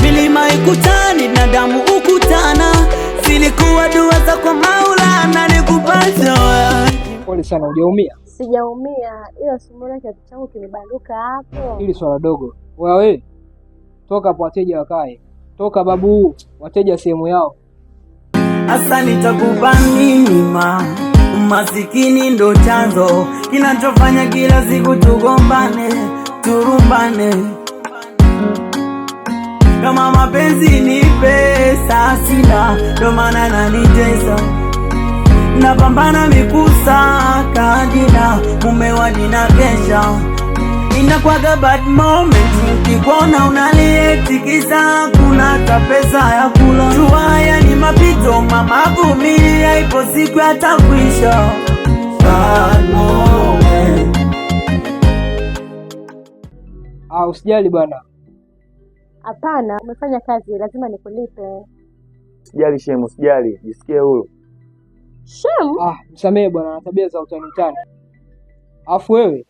Milima ikutani na damu ukutana, zilikuwa dua za kwa Maulana nikupata. Pole sana, hujaumia? Sijaumia, ila simuona kiatu changu kimebanduka hapo. Hili swala dogo. Wewe toka hapo, wateja wakae. Toka babu, wateja sehemu yao. Asa nitakupa nini masikini ndo chanzo kinachofanya kila siku tugombane, turumbane. Kama mapenzi ni pesa sina, ndo maana nanitesa. Napambana mikusaka jina, mume wa jina kesha. Inakwaga bad moment, ukikuona unalietikisa, kuna tapesa ya kula. Jua haya ni mapito, mama vumilia, ipo siku yatakwisha. Bad moment. Usijali bwana. Hapana, umefanya kazi, lazima nikulipe. Sijali shemu, usijali, jisikie huru. Shemu? Msamehe bwana, na tabia za utani utani. Afu wewe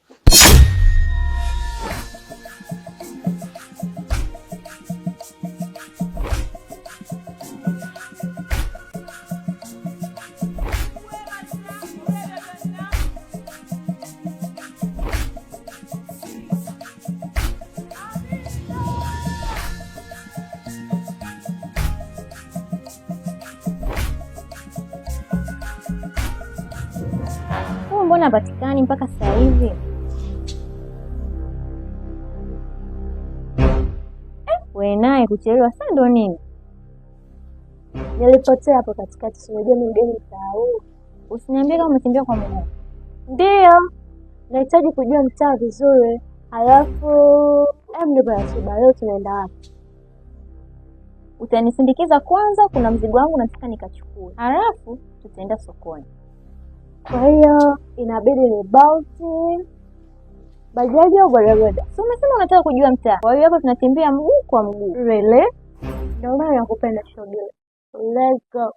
mbona hapatikani mpaka sasa hivi? Wewe naye kuchelewa sana ndo nini? Nilipotea hapo katikati, si unajua mimi mgeni mtaa huu. Usiniambie kama umetembea kwa mguu. Ndio. Nahitaji kujua mtaa vizuri. Halafu ndio ratiba leo tunaenda wapi? Utanisindikiza kwanza, kuna mzigo wangu nataka nikachukue. Halafu tutaenda sokoni. Kwa hiyo inabidi ni bauti, bajaji au bodaboda. So umesema unataka kujua mtaa. Kwa hiyo hapo tunatembea mguu kwa mguu. Really? Ndio maana nakupenda shoga. Let's go.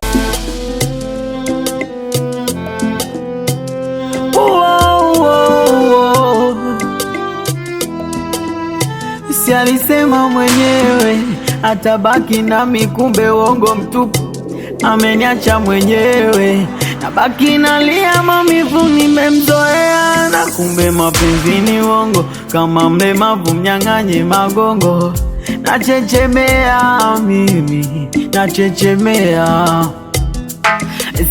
Si alisema mwenyewe atabaki nami, kumbe uongo mtupu, ameniacha mwenyewe. Nabaki nalia maumivu, nimemzoea, na kumbe mapenzi ni uongo. Kama mlemavu mnyang'anye magongo, nachechemea mimi, nachechemea.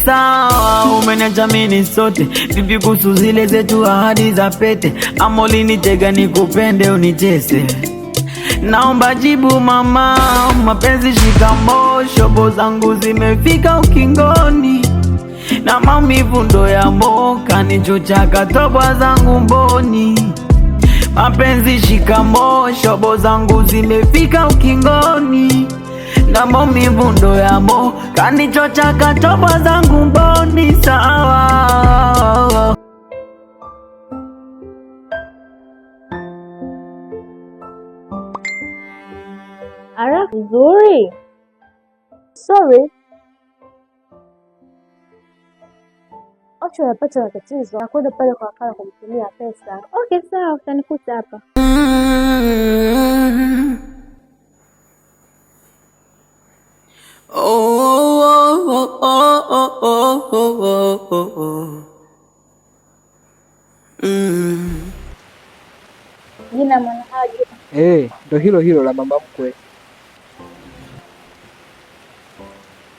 Sawa, umeniacha mimi sote, vipi kuhusu zile zetu ahadi za pete? Ama ulinitega nikupende unitese? Naomba jibu mama, mapenzi shikamoo, shobo zangu zimefika ukingoni, na maumivu ndo ya moka nichochaka toba zangu mboni. Mapenzi shikamoo, shobo zangu zimefika ukingoni, na maumivu ndo ya moka nichochaka toba zangu mboni. Sawa. Ara, nzuri. Sorry. Ocho yapata matatizo, nakwenda pale kwa wakala kumtumia pesa. Okay, sawa, utanikuta hapa. Jina Mwanahaji. Ndo hilo la mama mkwe.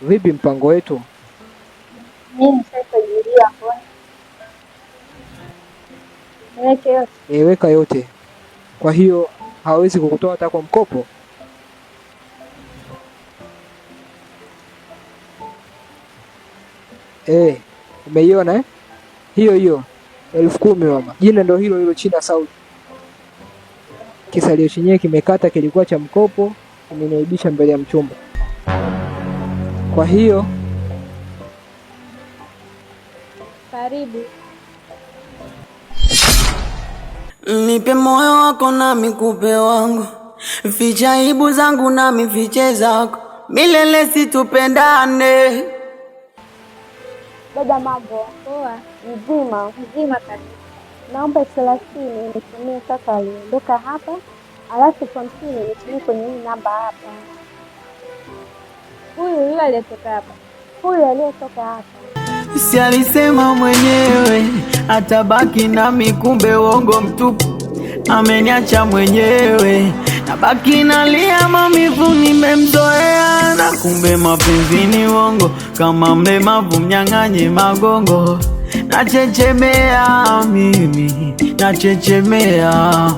Vipi mpango wetu? Mimi sasa jiria hapo. Weka yote. Kwa hiyo hawezi kukutoa hata kwa mkopo? Umeiona hiyo 10,000 mama. Jina ndo hilo China Saudi. Kisalio chenyewe kimekata, kilikuwa cha mkopo, umeniaibisha mbele ya mchumba. Kwa hiyo karibu. Nipe moyo wako nami kupe wangu, ficha aibu zangu nami fiche zako, milele situpendane. Dada, mambo poa? Mzima kabisa. Naomba 30 nitumie sasa aliondoka hapa, alafu 50 nitumie kwenye hii namba hapa. Huyu aliyetoka hapa si alisema mwenyewe atabaki nami, kumbe uongo mtupu, ameniacha mwenyewe, nabaki nalia maumivu, nimemzoea, na kumbe mapenzi ni uongo, kama mlemavu mnyang'anye magongo. Nachechemea mimi, nachechemea.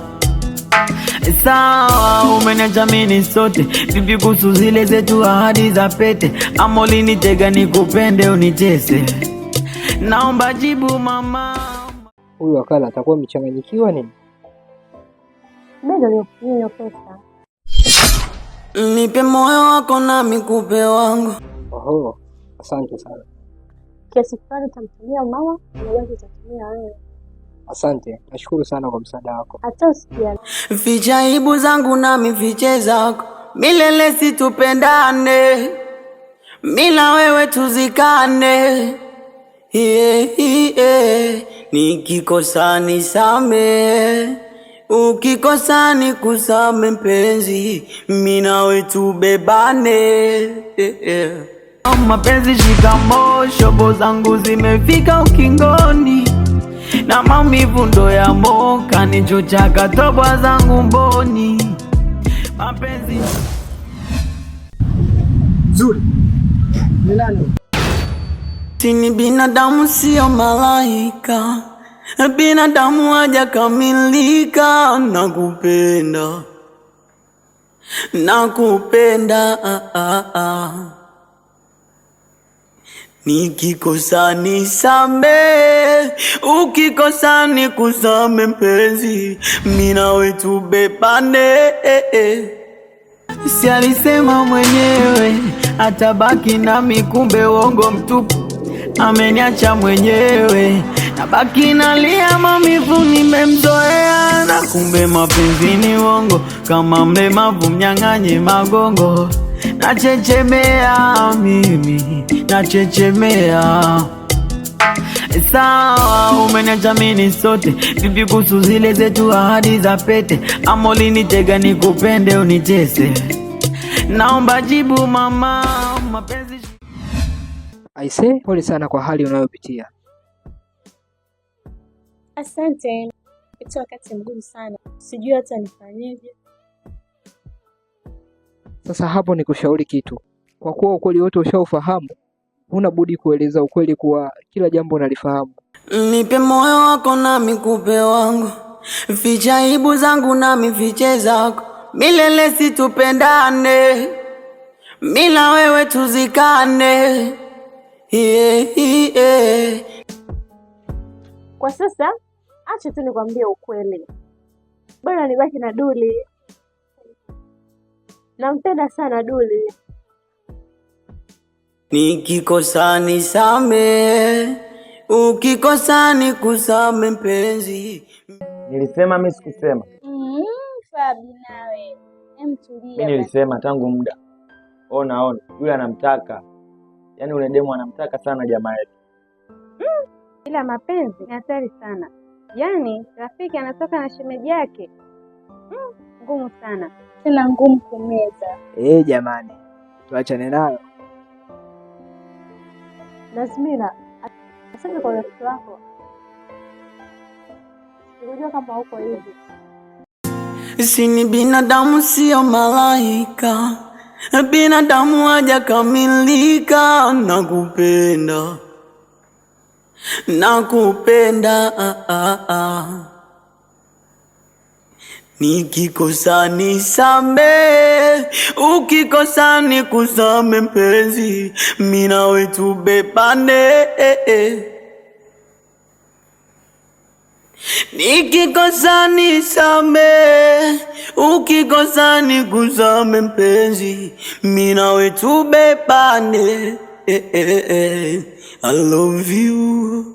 Sawa, umeniacha mimi sote, vipi kuhusu zile zetu ahadi za pete? Ama ulinitega nikupende unicheze? Naomba jibu mama. Huyu wakala atakuwa mchanganyikiwa nini? Bado hiyo pesa. Nipe moyo wako na mikupe wangu. Oho, asante sana. Kiasi fulani tamtumia mama, na utatumia wewe. Asante, nashukuru sana kwa msaada wako. Hata usikia. Ficha aibu zangu na mifiche zako, milele situpendane, mila wewe tuzikane. Nikikosa nisamehe, ukikosa nikusame mpenzi, mimi nawe tubebane. Mapenzi shikamoo, shobo zangu zimefika ukingoni, na maumivu ndo ya moka nichochaka toba zangu mboni. Mapenzi Zuri. Ni nani? Sini binadamu sio malaika, binadamu hajakamilika. Nakupenda nikikosa nisamehe, ukikosa nikusame mpenzi, mimi nawe tubebane. Si alisema mwenyewe atabaki nami, kumbe uongo mtupu, ameniacha mwenyewe, nabaki nalia maumivu, nimemzoea, na kumbe mapenzi ni uongo, kama mlemavu mnyang'anye magongo. Nachechemea mimi, nachechemea. Sawa, umeniacha mimi sote, vipi kuhusu zile zetu ahadi za pete? Ama ulinitega nikupende unicheze? Naomba jibu mama, mapenzi. Aise, pole sana kwa hali unayopitia. Asante, it's wakati mgumu sana, sijui hata nifanyeje. Sasa hapo ni kushauri kitu, kwa kuwa ukweli wote ushaufahamu, huna budi kueleza ukweli kuwa kila jambo unalifahamu. Nipe moyo wako na mikupe wangu, ficha aibu zangu na mifiche zako, milele situpendane, mila wewe tuzikane. Kwa sasa acha tu nikwambie ukweli, bora nibaki na Duli. Nampenda sana Duli. Nikikosa nisamehe, ukikosa nikusame mpenzi. Nilisema mimi sikusema? Fabi nawe. Tulia. Mimi nilisema tangu muda. Ona yule anamtaka. Yaani ule demu anamtaka sana jamaa yetu. Ila mapenzi ni hatari sana. Yaani rafiki anatoka na shemeji yake. Ngumu sana. Tena ngumu kumeza. Jamani, tuachane nayo. Nazmira, asante kwa rafiki wako. Sikujua kama uko hivi. Sini binadamu sio malaika, binadamu hajakamilika. Nakupenda nikikosa nisamehe, ukikosa nikusame mpenzi, mimi nawe tubebane. Nikikosa nisamehe, ukikosa nikusame mpenzi, mimi nawe tubebane. I love you.